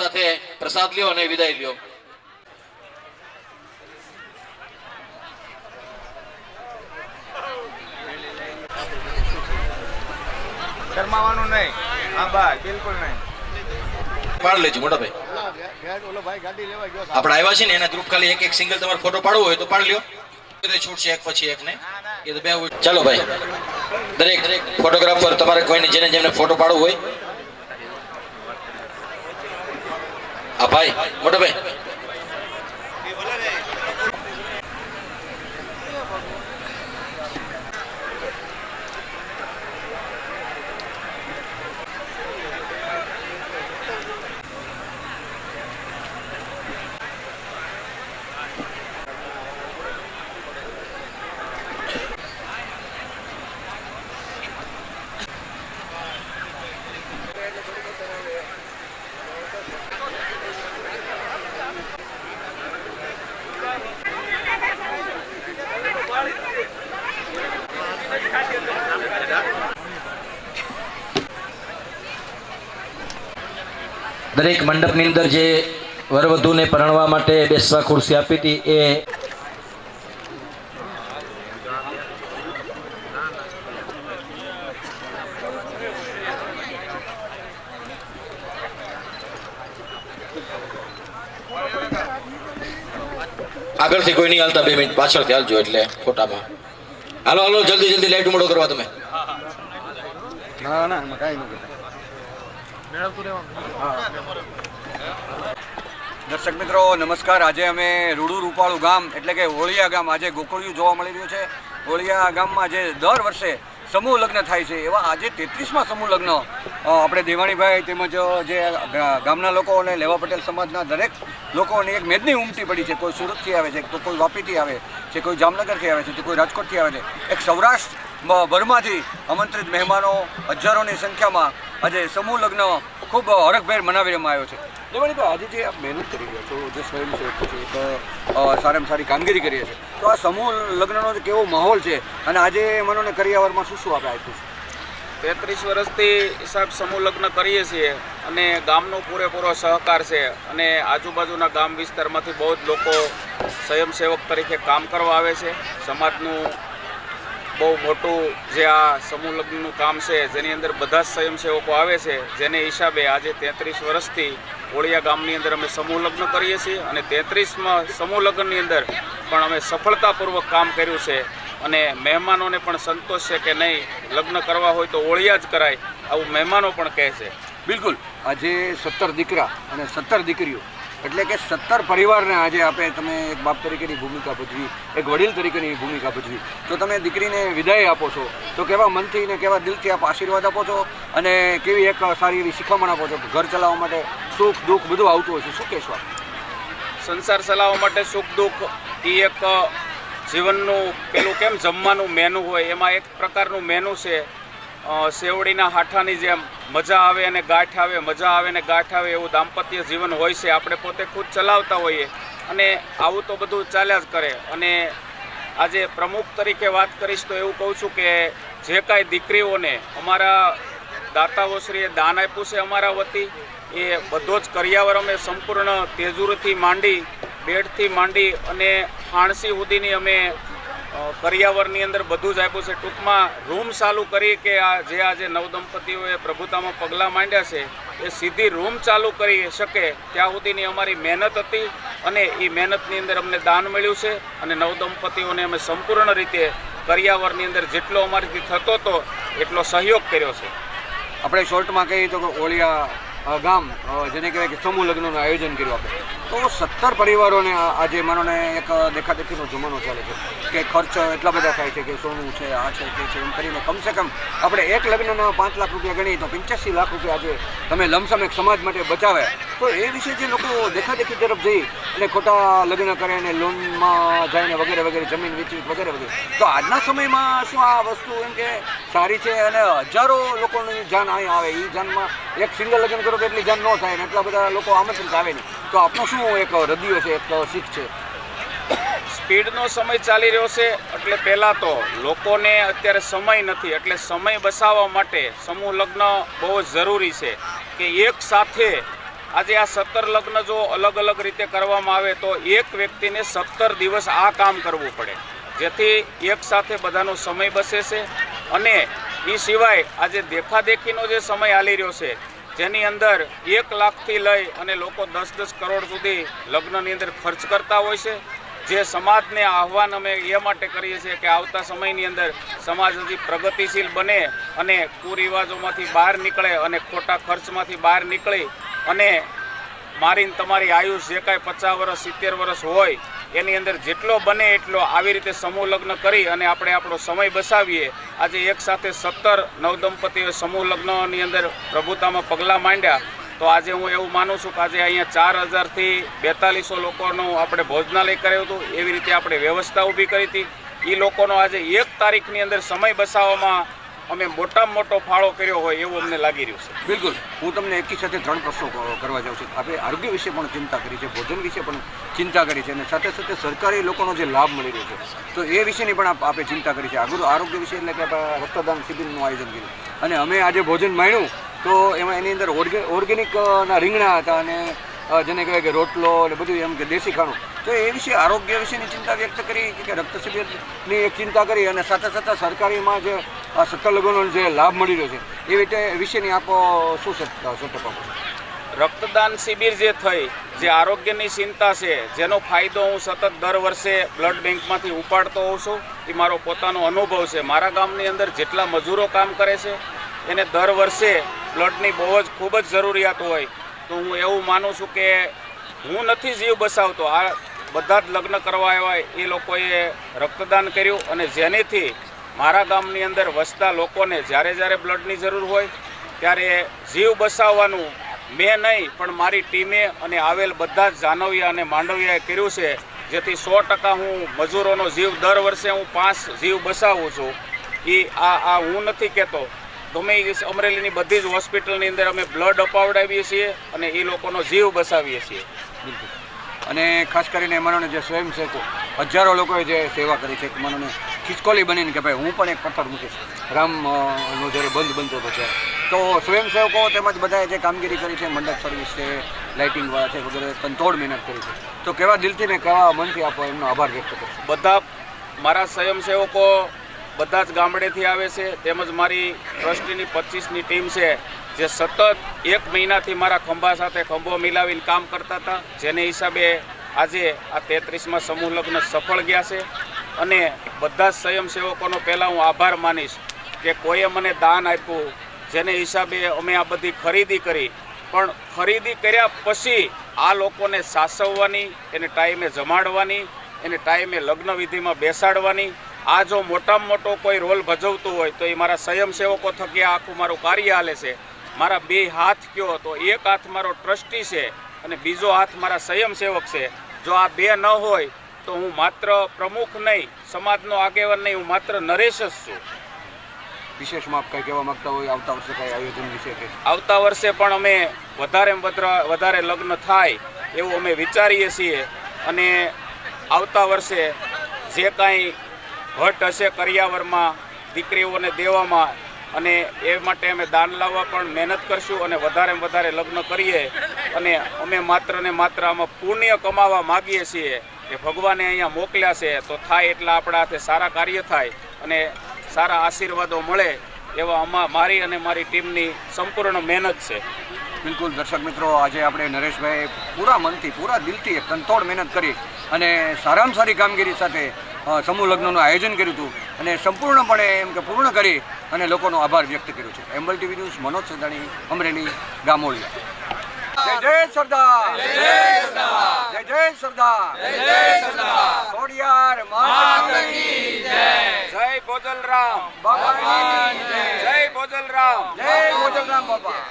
સાથે પ્રસાદ લ્યો અને વિદાય લ્યો. શરમાવાનું નહીં. હા ભાઈ, બિલકુલ નહીં. પાડ લેજો મોટા ભાઈ. આપણે આવ્યા છે ને એના ગ્રુપ ખાલી એક સિંગલ તમારો ફોટો પાડવો હોય તો પાડ લ્યો. છૂટશે એક પછી એક ને એ તો બે. ચાલો ભાઈ, દરેક ફોટોગ્રાફર તમારે કોઈને જેને જેમને ફોટો પાડવો હોય. હા ભાઈ, મોટા ભાઈ. દરેક મંડપની અંદર જે વરવધુને પરણવા માટે બેસવા ખુરશી આપી હતી એ આગળથી કોઈ નહીં હાલતા, 2 મિનિટ પાછળથી હાલજો એટલે ફોટામાં. હાલો હાલો, જલ્દી જલ્દી લાઈટ મોડો કરવા તમે. ના ના, કઈ નહીં. દર્શક મિત્રો નમસ્કાર. આજે અમે રૂડુ રૂપાળું ગામ એટલે કે હોળિયા ગામ, આજે ગોકળિયું જોવા મળી રહ્યું છે. હોળિયા ગામમાં જે દર વર્ષે સમૂહ લગ્ન થાય છે એવા આજે 33મા સમૂહ લગ્ન આપણે દેવાણીભાઈ તેમજ જે ગામના લોકો અને લેવા પટેલ સમાજના દરેક લોકોની એક મેદની ઉમટી પડી છે. કોઈ સુરતથી આવે છે, તો કોઈ વાપીથી આવે છે, કોઈ જામનગરથી આવે છે, તો કોઈ રાજકોટથી આવે છે. એક સૌરાષ્ટ્ર ભરમાંથી આમંત્રિત મહેમાનો હજારોની સંખ્યામાં આજે સમૂહ લગ્ન ખૂબ હરખભેર મનાવવામાં આવ્યો છે. દેવાણીભાઈ, આજે જે આપ મહેનત કરી રહ્યા છો, જે સ્વયંસેવકો છે, એક સારામાં સારી કામગીરી કરી છે, તો આ સમૂહ લગ્નનો કેવો માહોલ છે અને આજે મનોને કરિયાવરમાં શું શું આપણે આપ્યું છે? 33 વર્ષથી હિસાબ સમૂહ લગ્ન કરીએ છીએ અને ગામનો પૂરેપૂરો સહકાર છે અને આજુબાજુના ગામ વિસ્તારમાંથી બહુ જ લોકો સ્વયંસેવક તરીકે કામ કરવા આવે છે. સમાજનું બહુ મોટું જે આ સમૂહ લગ્નનું કામ છે જેની અંદર બધા જ સ્વયંસેવકો આવે છે, જેને હિસાબે આજે 33 વર્ષથી હોળિયા ગામની અંદર અમે સમૂહ લગ્ન કરીએ છીએ અને 33માં સમૂહ લગ્નની અંદર પણ અમે સફળતાપૂર્વક કામ કર્યું છે અને મહેમાનોને પણ સંતોષ છે કે નહીં, લગ્ન કરવા હોય તો હોળિયા જ કરાય, આવું મહેમાનો પણ કહે છે. બિલકુલ. આજે 17 દીકરા અને 17 દીકરીઓ એટલે કે 17 પરિવારને આજે આપે તમે એક બાપ તરીકેની ભૂમિકા ભજવી, એક વડીલ તરીકેની ભૂમિકા ભજવી, તો તમે દીકરીને વિદાય આપો છો તો કેવા મનથી ને કેવા દિલથી આપ આશીર્વાદ આપો છો અને કેવી એક સારી એવી શિખામણ આપો છો? ઘર ચલાવવા માટે સુખ દુઃખ બધું આવતું હોય છે, શું કહેશો આપ? સંસાર ચલાવવા માટે સુખ દુઃખ એ એક જીવનનું પેલું કેમ જમવાનું મેનુ હોય, એમાં એક પ્રકારનું મેનુ છે. સેવડીના હાઠાની જેમ મજા આવે અને ગાંઠ આવે, મજા આવે અને ગાંઠ આવે, એવું દાંપત્ય જીવન હોય છે. આપણે પોતે ખુદ ચલાવતા હોઈએ અને આવું તો બધું ચાલ્યા જ કરે. અને આજે પ્રમુખ તરીકે વાત કરીશ તો એવું કહું છું કે જે કાંઈ દીકરીઓને અમારા દાતાઓશ્રીએ દાન આપ્યું છે અમારા વતી, એ બધો જ કરિયાવર અમે સંપૂર્ણ તેજુરથી માંડી, બેડથી માંડી અને હાણસી સુધીની અમે કરિયાવરની અંદર બધું જ આપ્યું છે. ટૂંકમાં રૂમ ચાલુ કરી કે આ જે આજે નવદંપતીઓએ પ્રભુતામાં પગલાં માંડ્યા છે એ સીધી રૂમ ચાલુ કરી શકે ત્યાં સુધીની અમારી મહેનત હતી અને એ મહેનતની અંદર અમને દાન મળ્યું છે અને નવદંપતીઓને અમે સંપૂર્ણ રીતે કરિયાવરની અંદર જેટલો અમારીથી થતો હતો એટલો સહયોગ કર્યો છે. આપણે શોર્ટમાં કહીએ તો હોળિયા ગામ જેને કહેવાય કે સમૂહ લગ્નનું આયોજન કર્યું આપણે, તો 17 પરિવારોને આજે માનોને એક દેખાદેખીનો જમાનો ચાલે છે કે ખર્ચ એટલા બધા થાય છે કે સોનું છે, આ છે, તે છે, એમ કરીને કમસે કમ આપણે એક લગ્નના 5 લાખ રૂપિયા ગણીએ તો 85 લાખ રૂપિયા આજે તમે લમસમ એક સમાજ માટે બચાવ્યા. તો એ વિશે જે લોકો દેખાદેખી તરફ જઈ અને ખોટા લગ્ન કરે અને લોનમાં જાય ને વગેરે વગેરે, જમીન વેચવી વગેરે વગેરે, તો આજના સમયમાં શું આ વસ્તુ એમ કે સારી છે? અને હજારો લોકોની જાન અહીં આવે, એ જાનમાં એક સિંગલ લગ્ન કરો તો એટલી જાન ન થાય ને એટલા બધા લોકો આમંત્રિત આવે નહીં, તો આપનો શું એક હૃદય છે, એક શીખ છે? સ્પીડનો સમય ચાલી રહ્યો છે એટલે પહેલાં તો લોકોને અત્યારે સમય નથી, એટલે સમય બચાવવા માટે સમૂહ લગ્ન બહુ જ જરૂરી છે કે એક સાથે આજે આ 17 લગ્ન જો અલગ અલગ રીતે કરવામાં આવે તો એક વ્યક્તિને 17 દિવસ આ કામ કરવું પડે, જેથી એક સાથે બધાનો સમય બસે છે. અને એ સિવાય આજે દેખાદેખીનો જે સમય હાલી રહ્યો છે, જેની અંદર 1 લાખથી લઈ અને લોકો 10-10 કરોડ સુધી લગ્નની અંદર ખર્ચ કરતા હોય છે. જે સમાજને આહ્વાન અમે એ માટે કરીએ છીએ કે આવતા સમયની અંદર સમાજ હજી પ્રગતિશીલ બને અને કુરિવાજોમાંથી બહાર નીકળે અને ખોટા ખર્ચમાંથી બહાર નીકળી અને મારીને તમારી આયુષ જે કાંઈ 50 વર્ષ 70 વર્ષ હોય એની અંદર જેટલો બને એટલો આવી રીતે સમૂહ લગ્ન કરી અને આપણે આપણો સમય બસાવીએ. આજે એક સાથે 17 નવદંપતીઓ સમૂહ લગ્નની અંદર પ્રભુતામાં પગલાં માંડ્યા. તો આજે હું એવું માનું છું કે આજે અહીંયા 4000થી 4200 લોકોનું આપણે ભોજનાલય કર્યું હતું. એવી રીતે આપણે વ્યવસ્થા ઊભી કરી હતી. એ લોકોનો આજે 1 તારીખની અંદર સમય બસાવવામાં અમે મોટામાં મોટો ફાળો કર્યો હોય એવું અમને લાગી રહ્યું છે. બિલકુલ. હું તમને એકી સાથે 3 પ્રશ્નો કરવા જાઉં છું. આપણે આરોગ્ય વિશે પણ ચિંતા કરી છે, ભોજન વિશે પણ ચિંતા કરી છે અને સાથે સાથે સરકારી લોકોનો જે લાભ મળી રહ્યો છે તો એ વિશેની પણ આપણે ચિંતા કરી છે. આગળ આરોગ્ય વિશે એટલે કે આપણે રક્તદાન શિબિરનું આયોજન કર્યું અને અમે આજે ભોજન માણ્યું તો એમાં એની અંદર ઓર્ગેનિકના રીંગણા હતા અને જેને કહેવાય કે રોટલો અને બધું એમ કે દેશી ખાણું. તો એ વિશે આરોગ્ય વિશેની ચિંતા વ્યક્ત કરી કે રક્ત શિબિરની એક ચિંતા કરી અને સાથે સાથે સરકારીમાં જે 17 લગ્નનો જે લાભ મળી રહ્યો છે એ રીતે વિશેની આપો શું સતત આપો? રક્તદાન શિબિર જે થઈ, જે આરોગ્યની ચિંતા છે, જેનો ફાયદો હું સતત દર વર્ષે બ્લડ બેંકમાંથી ઉપાડતો હોઉં છું. એ મારો પોતાનો અનુભવ છે. મારા ગામની અંદર જેટલા મજૂરો કામ કરે છે એને દર વર્ષે બ્લડની બહુ જ ખૂબ જ જરૂરિયાત હોય. તો હું એવું માનું છું કે હું નથી જીવ બસાવતો, આ બધા જ લગ્ન કરવા આવ્યા એ લોકોએ રક્તદાન કર્યું અને જેનેથી મારા ગામની અંદર વસતા લોકોને જ્યારે જ્યારે બ્લડની જરૂર હોય ત્યારે જીવ બસાવવાનું મેં નહીં પણ મારી ટીમે અને આવેલ બધા જ જાનવિયા અને માંડવિયાએ કર્યું છે. જેથી 100% હું મજૂરોનો જીવ દર વર્ષે હું 5 જીવ બસાવું છું. એ આ હું નથી કહેતો, ગમે અમરેલીની બધી જ હોસ્પિટલની અંદર અમે બ્લડ અપાવડાવીએ છીએ અને એ લોકોનો જીવ બસાવીએ છીએ. બિલકુલ. અને ખાસ કરીને માનોને જે સ્વયંસેવકો હજારો લોકોએ જે સેવા કરી છે, માનોને ખિસકોલી બનીને કે ભાઈ હું પણ એક પથ્થર મૂકીશ રામનો જ્યારે બંધ બનતો હતો ત્યારે, તો સ્વયંસેવકો તેમજ બધાએ જે કામગીરી કરી છે, મંડપ સર્વિસ છે, લાઇટિંગવાળા છે વગેરે તનતોડ મહેનત કરી છે. તો કેવા દિલથી ને કેવા મનથી આપો એમનો આભાર વ્યક્ત કરશો? બધા મારા સ્વયંસેવકો બધા જ ગામડેથી આવે છે, તેમજ મારી ટ્રસ્ટીની 25ની ટીમ છે જે સતત 1 મહિનાથી મારા ખંભા સાથે ખંભો મિલાવીને કામ કરતા હતા. જેને હિસાબે આજે આ 33માં સમૂહ લગ્ન સફળ ગયા છે. અને બધા જ સ્વયંસેવકોનો પહેલાં હું આભાર માનીશ કે કોઈએ મને દાન આપ્યું, જેને હિસાબે અમે આ બધી ખરીદી કરી. પણ ખરીદી કર્યા પછી આ લોકોને સાસવવાની, એને ટાઈમે જમાડવાની, એને ટાઈમે લગ્ન વિધિમાં બેસાડવાની, આ જો મોટામાં મોટો કોઈ રોલ ભજવતું હોય તો એ મારા સ્વયંસેવકો થકી આખું મારું કાર્ય હાલે છે. મારા 2 હાથ કયો તો એક હાથ મારો ટ્રસ્ટી છે અને બીજો હાથ મારા સ્વયંસેવક છે. જો આ 2 ન હોય તો હું માત્ર પ્રમુખ નહીં, સમાજનો આગેવાન નહીં, હું માત્ર નરેશ જ છું. વિશેષમાં આપ કંઈ કહેવા માગતા હોય આવતા વર્ષે કંઈ આયોજન વિશે? કે આવતા વર્ષે પણ અમે વધારે લગ્ન થાય એવું અમે વિચારીએ છીએ અને આવતા વર્ષે જે કાંઈ ઘટ હશે કરિયાવરમાં દીકરીઓને દેવામાં અને એ માટે અમે દાન લાવવા પણ મહેનત કરશું અને વધારે લગ્ન કરીએ. અને અમે માત્ર ને માત્ર આમાં પુણ્ય કમાવા માગીએ છીએ કે ભગવાને અહીંયા મોકલ્યા છે તો થાય એટલા આપણા હાથે સારા કાર્ય થાય અને સારા આશીર્વાદો મળે એવા મારી અને મારી ટીમની સંપૂર્ણ મહેનત છે. બિલકુલ. દર્શક મિત્રો, આજે આપણે નરેશભાઈ પૂરા મનથી પૂરા દિલથી એક તનતોડ મહેનત કરી અને સારામાં સારી કામગીરી સાથે સમૂહ લગ્નનું આયોજન કર્યું હતું અને સંપૂર્ણપણે એમ કે પૂર્ણ કરી અને લોકોનો આભાર વ્યક્ત કર્યો છે. એમ્બલ ટીવી ન્યૂઝ, મનોજ સદાણી, અમરેલી, ગામોળિયા. જય જય સરદાર, જય જય સરદાર, ખોડિયાર માતા કી જય, જય ભોજલરામ બાબાની જય, જય ભોજલરામ, જય ભોજલરામ બાબા.